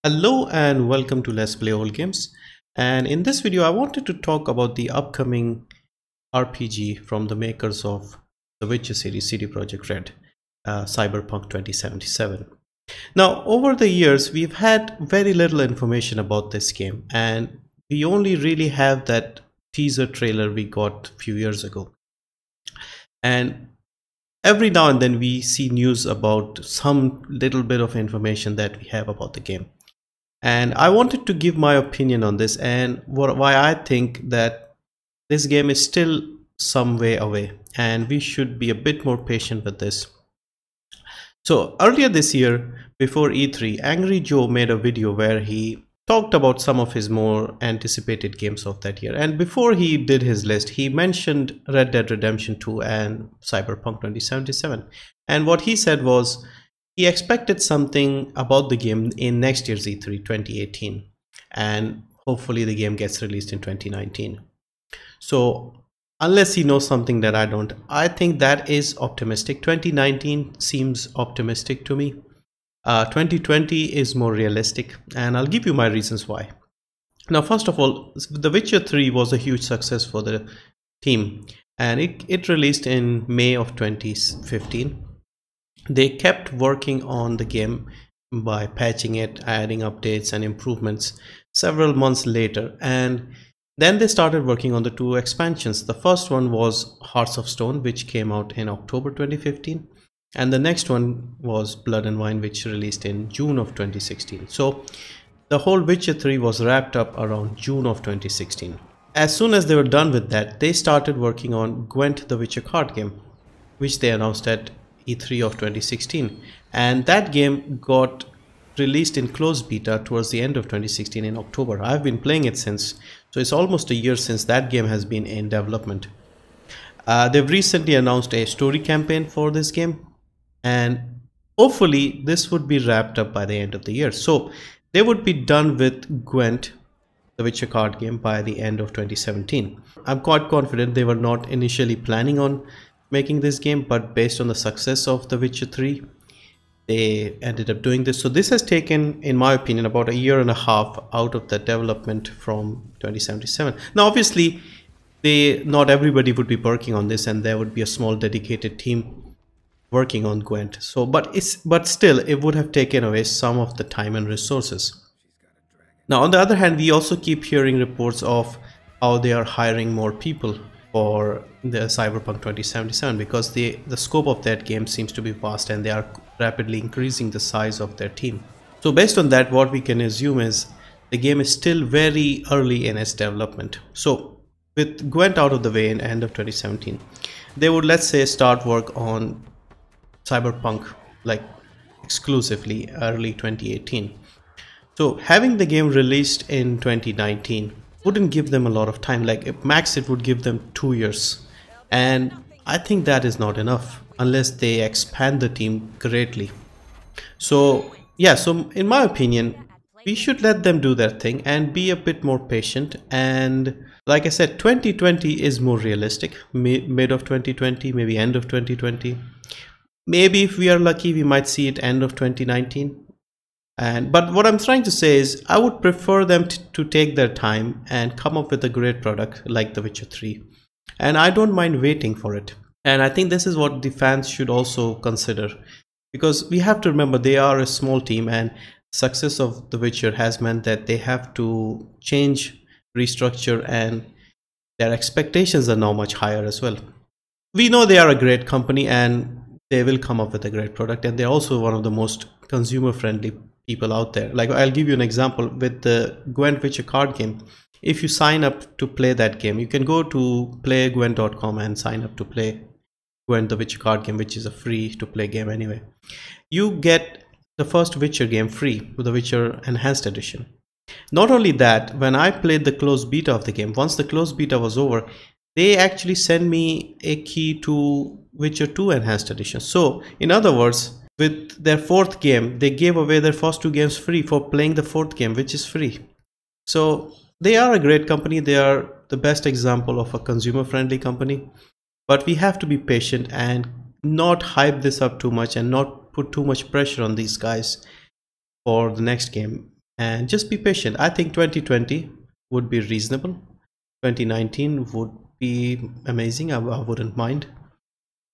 Hello and welcome to Let's Play Old Games. And in this video I wanted to talk about the upcoming RPG from the makers of the Witcher series, CD Projekt Red, Cyberpunk 2077. Now over the years we've had very little information about this game, and we only really have that teaser trailer we got a few years ago. And every now and then we see news about some little bit of information that we have about the game. And I wanted to give my opinion on this and why I think that this game is still some way away and we should be a bit more patient with this. So earlier this year, before E3, Angry Joe made a video where he talked about some of his more anticipated games of that year. And before he did his list, he mentioned Red Dead Redemption 2 and Cyberpunk 2077. And what he said was, he expected something about the game in next year's E3 2018, and hopefully the game gets released in 2019. So unless he knows something that I don't, I think that is optimistic. 2019 seems optimistic to me. 2020 is more realistic, and I'll give you my reasons why. Now, first of all, The Witcher 3 was a huge success for the team, and it released in May of 2015. They kept working on the game by patching it, adding updates and improvements several months later, and then they started working on the two expansions. The first one was Hearts of Stone, which came out in October 2015, and the next one was Blood and Wine, which released in June of 2016. So the whole Witcher 3 was wrapped up around June of 2016. As soon as they were done with that, they started working on Gwent, the Witcher card game, which they announced at E3 of 2016, and that game got released in closed beta towards the end of 2016 in October. I've been playing it since, so it's almost a year since that game has been in development. They've recently announced a story campaign for this game, and hopefully this would be wrapped up by the end of the year. So they would be done with Gwent, the Witcher card game, by the end of 2017. I'm quite confident they were not initially planning on making this game, but based on the success of The Witcher 3, they ended up doing this. So this has taken, in my opinion, about a year and a half out of the development from 2077. Now obviously not everybody would be working on this, and there would be a small dedicated team working on Gwent. So but still it would have taken away some of the time and resources. Now on the other hand, we also keep hearing reports of how they are hiring more people for the Cyberpunk 2077, because the scope of that game seems to be vast and they are rapidly increasing the size of their team. So based on that, what we can assume is the game is still very early in its development. So with Gwent out of the way in the end of 2017, they would, let's say, start work on Cyberpunk like exclusively early 2018. So having the game released in 2019 wouldn't give them a lot of time. Like max it would give them 2 years, and I think that is not enough unless they expand the team greatly. So yeah, so in my opinion, we should let them do their thing and be a bit more patient. And like I said, 2020 is more realistic. Mid of 2020, maybe end of 2020, maybe if we are lucky we might see it end of 2019. But what I'm trying to say is I would prefer them to take their time and come up with a great product like The Witcher 3. And I don't mind waiting for it. And I think this is what the fans should also consider, because we have to remember they are a small team, and success of The Witcher has meant that they have to change, restructure, and their expectations are now much higher as well. We know they are a great company and they will come up with a great product, and they're also one of the most consumer friendly people out there. Like I'll give you an example with the Gwent Witcher card game. If you sign up to play that game, you can go to playgwent.com and sign up to play Gwent the Witcher card game, which is a free to play game anyway. You get the first Witcher game free with the Witcher Enhanced Edition. Not only that, when I played the closed beta of the game, once the closed beta was over, they actually sent me a key to Witcher 2 Enhanced Edition. So in other words, with their fourth game, they gave away their first 2 games free for playing the fourth game, which is free. So they are a great company. They are the best example of a consumer-friendly company. But we have to be patient and not hype this up too much and not put too much pressure on these guys for the next game. and just be patient. I think 2020 would be reasonable. 2019 would be amazing. I wouldn't mind.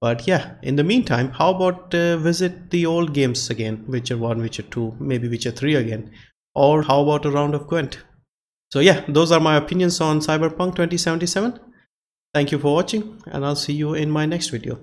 But yeah, in the meantime, how about visit the old games again? Witcher 1, Witcher 2, maybe Witcher 3 again. Or how about a round of Gwent? So yeah, those are my opinions on Cyberpunk 2077. Thank you for watching, and I'll see you in my next video.